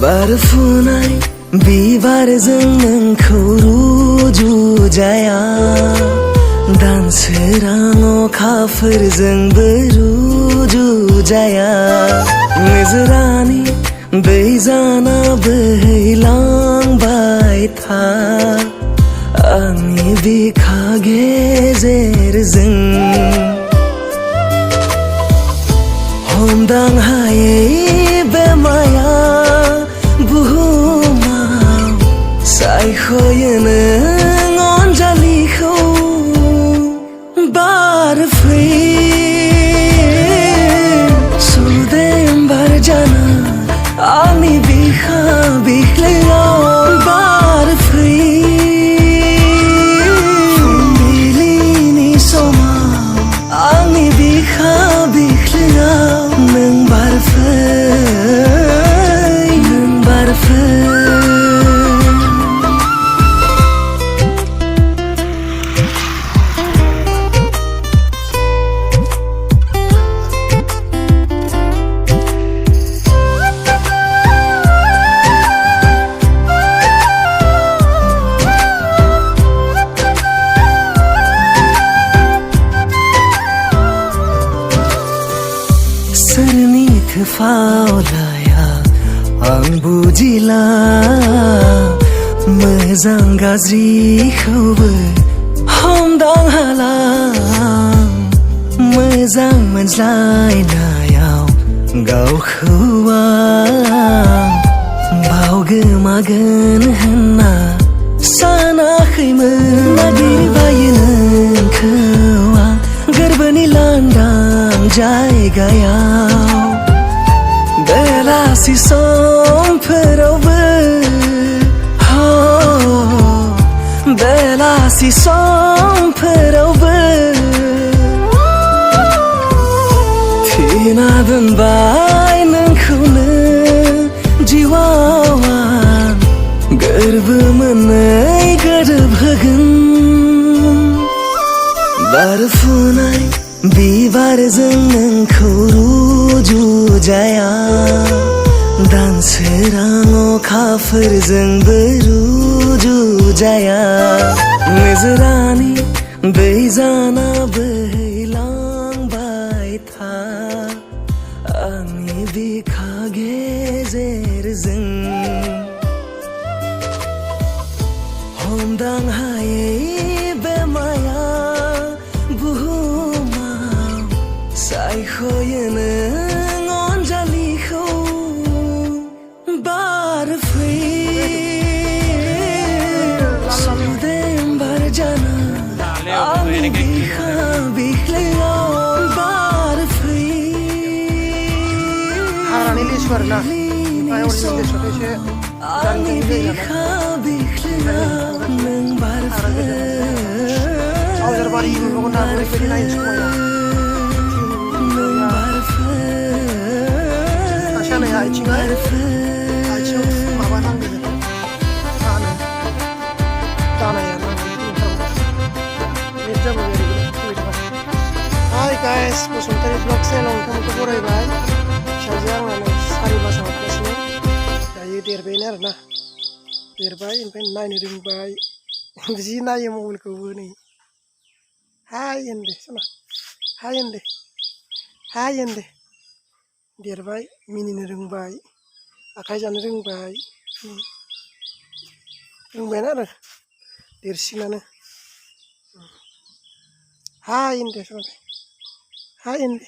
बारफुनाय बिबारजों नोंखौ रुजुजाया दानसोरां अखाफोरजोंबो रुजुजाया निजोरानि दै जाना बोहैलांबाय था आंनि बिखा गेजेरजों हमदां हायै बे माया बुहुमाव सायख'यो नों अनजालिखौ बारफै सुदेम बार जाना आंनि बिखा बिख्लोआव बारफै फुंबिलिनि समाव आंनि बिखा बिख्लोआव नों बारफै सोरनि थोफावलाया आं बुजिला मोजां गाज्रिखौबो हमदां हाला मोजां मोनज्लायनायाव गावखौ आं बावगोमागोन होनना सानाखैमोन नागिरबायो नोंखौ आं गोरबोनि लांदां जायगायाव बेलासि समफोरावबो बेलासि समफोरावबो थिना दोनबाय नोंखौनो जिउआव आं गोरबो मोननै गोरोबहोगोन बारफुनाय बिबारजों नोंखौ रुजुजाया दानसोरां अखाफोरजोंबो रुजुजाया निजोरानि दै जाना बोहैलांबाय था आंनि बिखा गेजेरजों हमदां हायै बे माया बुहुमाव सायख'यो नों अनजालिखौ बारफै सुदेम बार जाना आंनि बिखा बिख्लोआव बारफै आंनि बिखा बिख्लोआव नों बारफै Hi guys, बसुमतारी ब्लग चेनेलाव नोंथांमोनखौ बरायबाय फिसाजोआ आंनानो 4 मासाव हाबगासिनो दायो देरबायनो आरोना देरबाय ओमफ्राय नायनो रोंबाय जि नायो मबाइलखौबो नै हाय होनदे सना हाय होनदे देरबाय मिनिनो रोंबाय आखाइ जानो रोंबाय रोंबायना आरो देरसिनानो हाय होनदे सना हाय होनदे